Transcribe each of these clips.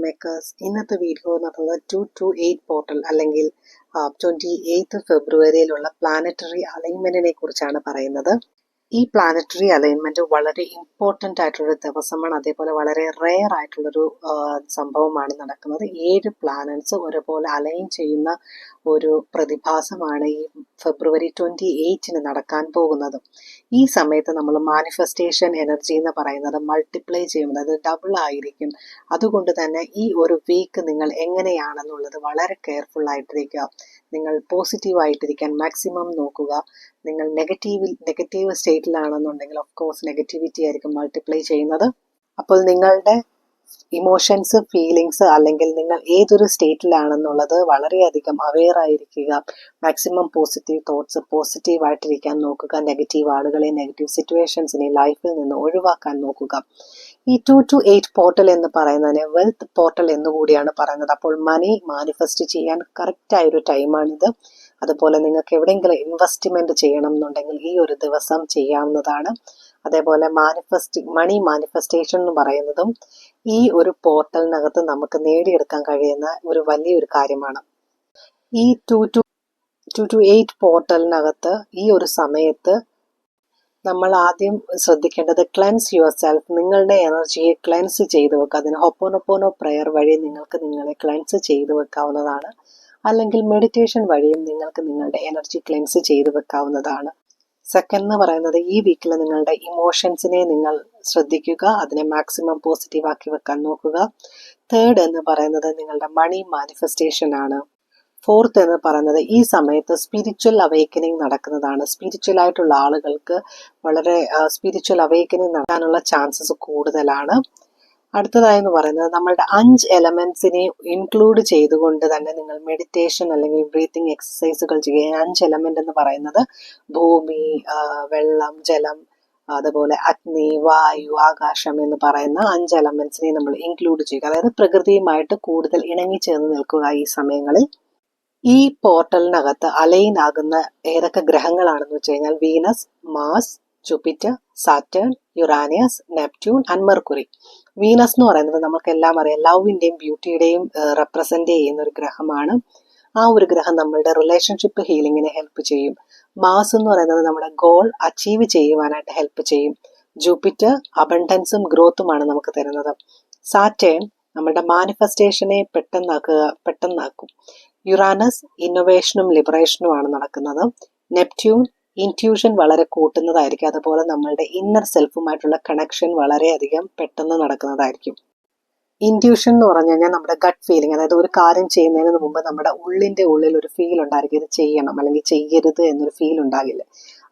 Makers ഇന്നത്തെ video എന്ന് പറയുന്നത് 228 പോർട്ടൽ അല്ലെങ്കിൽ 28 ഫെബ്രുവരിയിലുള്ള പ്ലാനറ്ററി അലൈൻമെന്റിനെ കുറിച്ചാണ് പറയുന്നത്. ഈ പ്ലാനറ്ററി അലൈൻമെന്റ് വളരെ ഇമ്പോർട്ടൻ്റ് ആയിട്ടുള്ളൊരു ദിവസമാണ്. അതേപോലെ വളരെ റെയർ ആയിട്ടുള്ളൊരു സംഭവമാണ് നടക്കുന്നത്. 7 പ്ലാനറ്റ്സ് ഒരുപോലെ അലൈൻ ചെയ്യുന്ന ഒരു പ്രതിഭാസമാണ് ഈ ഫെബ്രുവരി 28 നടക്കാൻ പോകുന്നത്. ഈ സമയത്ത് നമ്മൾ മാനിഫെസ്റ്റേഷൻ എനർജി എന്ന് പറയുന്നത് മൾട്ടിപ്ലൈ ചെയ്യുന്നത് ഡബിൾ ആയിരിക്കും. അതുകൊണ്ട് തന്നെ ഈ ഒരു വീക്ക് നിങ്ങൾ എങ്ങനെയാണെന്നുള്ളത് വളരെ കെയർഫുൾ ആയിട്ടിരിക്കുക. നിങ്ങൾ പോസിറ്റീവായിട്ടിരിക്കാൻ മാക്സിമം നോക്കുക. നിങ്ങൾ നെഗറ്റീവ് സ്റ്റേറ്റിലാണെന്നുണ്ടെങ്കിൽ ഓഫ് കോഴ്സ് നെഗറ്റിവിറ്റി ആയിരിക്കും മൾട്ടിപ്ലൈ ചെയ്യുന്നത്. അപ്പോൾ നിങ്ങളുടെ ഇമോഷൻസ്, ഫീലിങ്സ് അല്ലെങ്കിൽ നിങ്ങൾ ഏതൊരു സ്റ്റേറ്റിലാണെന്നുള്ളത് വളരെയധികം അവെയർ ആയിരിക്കുക. മാക്സിമം പോസിറ്റീവ് തോട്ട്സ്, പോസിറ്റീവായിട്ടിരിക്കാൻ നോക്കുക. നെഗറ്റീവ് ആളുകളെ, നെഗറ്റീവ് സിറ്റുവേഷൻസിനെ ലൈഫിൽ നിന്ന് ഒഴിവാക്കാൻ നോക്കുക. ഈ 228 പോർട്ടൽ എന്ന് പറയുന്നതിന് വെൽത്ത് പോർട്ടൽ എന്നുകൂടിയാണ് പറയുന്നത്. അപ്പോൾ മണി മാനിഫെസ്റ്റ് ചെയ്യാൻ കറക്റ്റായൊരു ടൈമാണിത്. അതുപോലെ നിങ്ങൾക്ക് എവിടെയെങ്കിലും ഇൻവെസ്റ്റ്മെന്റ് ചെയ്യണം എന്നുണ്ടെങ്കിൽ ഈ ഒരു ദിവസം ചെയ്യാവുന്നതാണ്. അതേപോലെ മണി മാനിഫെസ്റ്റേഷൻ എന്ന് പറയുന്നതും ഈ ഒരു പോർട്ടലിനകത്ത് നമുക്ക് നേടിയെടുക്കാൻ കഴിയുന്ന ഒരു വലിയൊരു കാര്യമാണ്. ഈ 228 പോർട്ടലിനകത്ത് ഈ ഒരു സമയത്ത് നമ്മൾ ആദ്യം ശ്രദ്ധിക്കേണ്ടത് ക്ലെൻസ് യുവർ സെൽഫ്. നിങ്ങളുടെ എനർജിയെ ക്ലെൻസ് ചെയ്ത് വെക്കുക. അതിന് ഹൊപ്പോനൊപ്പോനോ പ്രെയർ വഴി നിങ്ങൾക്ക് നിങ്ങളെ ക്ലെൻസ് ചെയ്ത് വെക്കാവുന്നതാണ്. അല്ലെങ്കിൽ മെഡിറ്റേഷൻ വഴിയും നിങ്ങൾക്ക് നിങ്ങളുടെ എനർജി ക്ലെൻസ് ചെയ്ത് വെക്കാവുന്നതാണ്. സെക്കൻഡ് എന്ന് പറയുന്നത് ഈ വീക്കിൽ നിങ്ങളുടെ ഇമോഷൻസിനെ നിങ്ങൾ ശ്രദ്ധിക്കുക. അതിനെ മാക്സിമം പോസിറ്റീവ് ആക്കി വെക്കാൻ നോക്കുക. തേർഡ് എന്ന് പറയുന്നത് നിങ്ങളുടെ മണി മാനിഫെസ്റ്റേഷൻ ആണ്. ഫോർത്ത് എന്ന് പറയുന്നത് ഈ സമയത്ത് സ്പിരിച്വൽ അവേക്കനിങ് നടക്കുന്നതാണ്. സ്പിരിച്വൽ ആയിട്ടുള്ള ആളുകൾക്ക് വളരെ സ്പിരിച്വൽ അവേക്കനിങ് നടക്കാനുള്ള ചാൻസസ് കൂടുതലാണ്. അടുത്തതായെന്ന് പറയുന്നത് നമ്മളുടെ 5 എലമെന്റ്സിനെ ഇൻക്ലൂഡ് ചെയ്തുകൊണ്ട് തന്നെ നിങ്ങൾ മെഡിറ്റേഷൻ അല്ലെങ്കിൽ ബ്രീത്തിങ് എക്സസൈസുകൾ ചെയ്യുക. 5 എലമെന്റ് എന്ന് പറയുന്നത് ഭൂമി, വെള്ളം, ജലം, അതുപോലെ അഗ്നി, വായു, ആകാശം എന്ന് പറയുന്ന 5 എലമെന്റ്സിനെ നമ്മൾ ഇൻക്ലൂഡ് ചെയ്യുക. അതായത് പ്രകൃതിയുമായിട്ട് കൂടുതൽ ഇണങ്ങിച്ചേർന്ന് നിൽക്കുക ഈ സമയങ്ങളിൽ. ഈ പോർട്ടലിനകത്ത് അലൈൻ ആകുന്ന ഏതൊക്കെ ഗ്രഹങ്ങളാണെന്ന് വെച്ച് കഴിഞ്ഞാൽ Venus, Mars, Jupiter, Saturn, Uranus, Neptune and Mercury. Venus എന്ന് പറയുന്നത് നമുക്കെല്ലാം അറിയാം, ലവിന്റെയും ബ്യൂട്ടിയുടെയും റെപ്രസെന്റ് ചെയ്യുന്ന ഒരു ഗ്രഹമാണ്. ആ ഒരു ഗ്രഹം നമ്മളുടെ റിലേഷൻഷിപ്പ് ഹീലിങ്ങിനെ ഹെൽപ്പ് ചെയ്യും. മാർസ് എന്ന് പറയുന്നത് നമ്മുടെ ഗോൾ അച്ചീവ് ചെയ്യുവാനായിട്ട് ഹെൽപ്പ് ചെയ്യും. ജൂപ്പിറ്റർ അബണ്ടൻസും ഗ്രോത്തുമാണ് നമുക്ക് തരുന്നത്. സാറ്റേൺ നമ്മുടെ മാനിഫെസ്റ്റേഷനെ പെട്ടെന്നാക്കും. യുറാനസ് ഇന്നോവേഷനും ലിബറേഷനുമാണ് നടക്കുന്നത്. നെപ്റ്റ്യൂൺ ഇൻറ്റ്യൂഷൻ വളരെ കൂട്ടുന്നതായിരിക്കും. അതുപോലെ നമ്മളുടെ ഇന്നർ സെൽഫുമായിട്ടുള്ള കണക്ഷൻ വളരെയധികം പെട്ടെന്ന് നടക്കുന്നതായിരിക്കും. ഇൻറ്റ്യൂഷൻ എന്ന് പറഞ്ഞു കഴിഞ്ഞാൽ നമ്മുടെ ഗട്ട് ഫീലിംഗ്, അതായത് ഒരു കാര്യം ചെയ്യുന്നതിന് മുമ്പ് നമ്മുടെ ഉള്ളിന്റെ ഉള്ളിൽ ഒരു ഫീൽ ഉണ്ടായിരിക്കും, ഇത് ചെയ്യണം അല്ലെങ്കിൽ ചെയ്യരുത് എന്നൊരു ഫീൽ ഉണ്ടാകില്ല.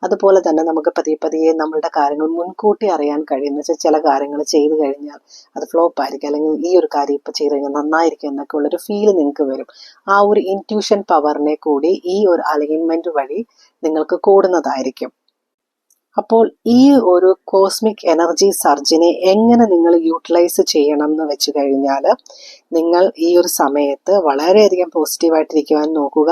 അതുപോലെ തന്നെ നമുക്ക് പതിയെ നമ്മളുടെ കാര്യങ്ങൾ മുൻകൂട്ടി അറിയാൻ കഴിയുന്ന വെച്ചാൽ ചില കാര്യങ്ങൾ ചെയ്തു കഴിഞ്ഞാൽ അത് ഫ്ലോപ്പ് ആയിരിക്കും, അല്ലെങ്കിൽ ഈ ഒരു കാര്യം ഇപ്പൊ ചെയ്ത് കഴിഞ്ഞാൽ നന്നായിരിക്കും എന്നൊക്കെ ഉള്ളൊരു ഫീൽ നിങ്ങൾക്ക് വരും. ആ ഒരു ഇൻറ്റ്യൂഷൻ പവറിനെ കൂടി ഈ ഒരു അലൈൻമെന്റ് വഴി നിങ്ങൾക്ക് കൂടുന്നതായിരിക്കും. അപ്പോൾ ഈ ഒരു കോസ്മിക് എനർജി സർജിനെ എങ്ങനെ നിങ്ങൾ യൂട്ടിലൈസ് ചെയ്യണം എന്ന് വെച്ച് കഴിഞ്ഞാൽ നിങ്ങൾ ഈ ഒരു സമയത്ത് വളരെയധികം പോസിറ്റീവായിട്ടിരിക്കുവാൻ നോക്കുക.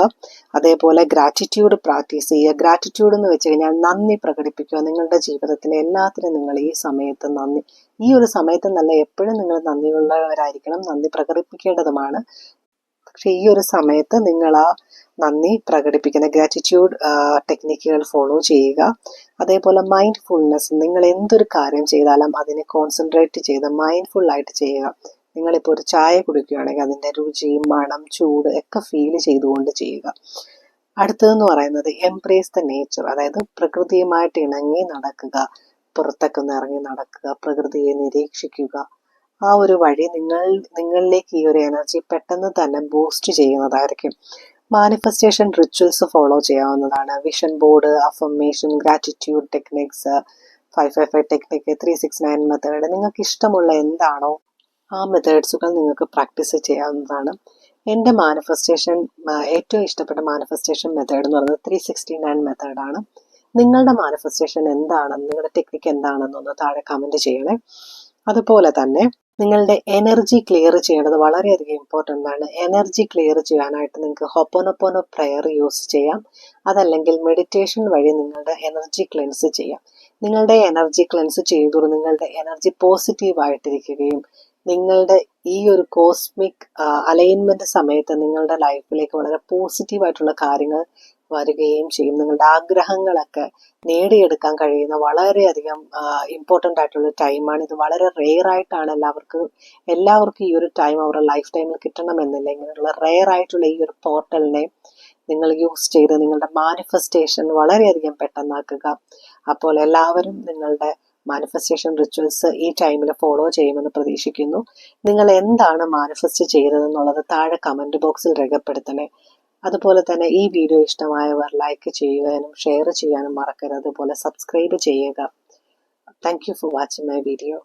അതേപോലെ ഗ്രാറ്റിറ്റ്യൂഡ് പ്രാക്ടീസ് ചെയ്യുക. ഗ്രാറ്റിറ്റ്യൂഡ് എന്ന് വെച്ച് കഴിഞ്ഞാൽ നന്ദി പ്രകടിപ്പിക്കുക. നിങ്ങളുടെ ജീവിതത്തിലെ എല്ലാത്തിനും നിങ്ങൾ ഈ സമയത്ത് നന്ദി, ഈ ഒരു സമയത്ത് നല്ല എപ്പോഴും നിങ്ങൾ നന്ദിയുള്ളവരായിരിക്കണം, നന്ദി പ്രകടിപ്പിക്കേണ്ടതുമാണ്. പക്ഷെ ഈ ഒരു സമയത്ത് നിങ്ങൾ ആ നന്ദി പ്രകടിപ്പിക്കുന്ന ഗ്രാറ്റിറ്റ്യൂഡ് ടെക്നിക്കുകൾ ഫോളോ ചെയ്യുക. അതേപോലെ മൈൻഡ്ഫുൾനെസ്, നിങ്ങൾ എന്തൊരു കാര്യം ചെയ്താലും അതിനെ കോൺസെൻട്രേറ്റ് ചെയ്ത് മൈൻഡ്ഫുൾ ആയിട്ട് ചെയ്യുക. നിങ്ങളിപ്പോൾ ഒരു ചായ കുടിക്കുകയാണെങ്കിൽ അതിൻ്റെ രുചി, മണം, ചൂട് ഒക്കെ ഫീൽ ചെയ്തുകൊണ്ട് ചെയ്യുക. അടുത്തതെന്ന് പറയുന്നത് എംബ്രേസ് ദ നേച്ചർ, അതായത് പ്രകൃതിയുമായിട്ട് ഇണങ്ങി നടക്കുക. പുറത്തൊക്കെ ഒന്ന് ഇറങ്ങി നടക്കുക, പ്രകൃതിയെ നിരീക്ഷിക്കുക. ആ ഒരു വഴി നിങ്ങളിലേക്ക് ഈ ഒരു എനർജി പെട്ടെന്ന് തന്നെ ബൂസ്റ്റ് ചെയ്യുന്നതായിരിക്കും. മാനിഫെസ്റ്റേഷൻ റിച്വൽസ് ഫോളോ ചെയ്യാവുന്നതാണ്. Vision board, affirmation, gratitude techniques, 555 technique, 369 method, നിങ്ങൾക്ക് ഇഷ്ടമുള്ള എന്താണോ ആ മെത്തേഡ്സുകൾ നിങ്ങൾക്ക് പ്രാക്ടീസ് ചെയ്യാവുന്നതാണ്. എൻ്റെ ഏറ്റവും ഇഷ്ടപ്പെട്ട മാനിഫെസ്റ്റേഷൻ മെത്തേഡ് എന്ന് പറയുന്നത് 369 മെത്തേഡാണ്. നിങ്ങളുടെ മാനിഫെസ്റ്റേഷൻ എന്താണെന്ന്, നിങ്ങളുടെ ടെക്നിക്ക് എന്താണെന്നൊന്ന് താഴെ കമൻറ്റ് ചെയ്യണേ. അതുപോലെ തന്നെ നിങ്ങളുടെ എനർജി ക്ലിയർ ചെയ്യേണ്ടത് വളരെയധികം ഇമ്പോർട്ടൻ്റ് ആണ്. എനർജി ക്ലിയർ ചെയ്യാനായിട്ട് നിങ്ങൾക്ക് ഹൊപ്പോനൊപ്പോനോ പ്രെയർ യൂസ് ചെയ്യാം. അതല്ലെങ്കിൽ മെഡിറ്റേഷൻ വഴി നിങ്ങളുടെ എനർജി ക്ലെൻസ് ചെയ്യാം. നിങ്ങളുടെ എനർജി ക്ലെൻസ് ചെയ്തോളൂ നിങ്ങളുടെ എനർജി പോസിറ്റീവായിട്ടിരിക്കുകയും നിങ്ങളുടെ ഈ ഒരു കോസ്മിക് അലൈൻമെന്റ് സമയത്ത് നിങ്ങളുടെ ലൈഫിലേക്ക് വളരെ പോസിറ്റീവായിട്ടുള്ള കാര്യങ്ങൾ വരികയും ചെയ്യും. നിങ്ങളുടെ ആഗ്രഹങ്ങളൊക്കെ നേടിയെടുക്കാൻ കഴിയുന്ന വളരെയധികം ഇമ്പോർട്ടൻ്റ് ആയിട്ടുള്ള ടൈമാണ്. ഇത് വളരെ റെയർ ആയിട്ടാണ് എല്ലാവർക്കും ഈ ഒരു ടൈം അവരുടെ ലൈഫ് ടൈമിൽ കിട്ടണമെന്നില്ല. ഇങ്ങനെയുള്ള റെയർ ആയിട്ടുള്ള ഈ ഒരു പോർട്ടലിനെ നിങ്ങൾ യൂസ് ചെയ്ത് നിങ്ങളുടെ മാനിഫെസ്റ്റേഷൻ വളരെയധികം പെട്ടെന്നാക്കുക. അപ്പോൾ എല്ലാവരും നിങ്ങളുടെ മാനിഫെസ്റ്റേഷൻ റിച്വൽസ് ഈ ടൈമിൽ ഫോളോ ചെയ്യുമെന്ന് പ്രതീക്ഷിക്കുന്നു. നിങ്ങൾ എന്താണ് മാനിഫെസ്റ്റ് ചെയ്തതെന്നുള്ളത് താഴെ കമൻറ്റ് ബോക്സിൽ രേഖപ്പെടുത്തണേ. അതുപോലെ തന്നെ ഈ വീഡിയോ ഇഷ്ടമായവർ ലൈക്ക് ചെയ്യുവാനും ഷെയർ ചെയ്യാനും മറക്കരുത്. അതുപോലെ സബ്സ്ക്രൈബ് ചെയ്യുക. Thank you for watching my video.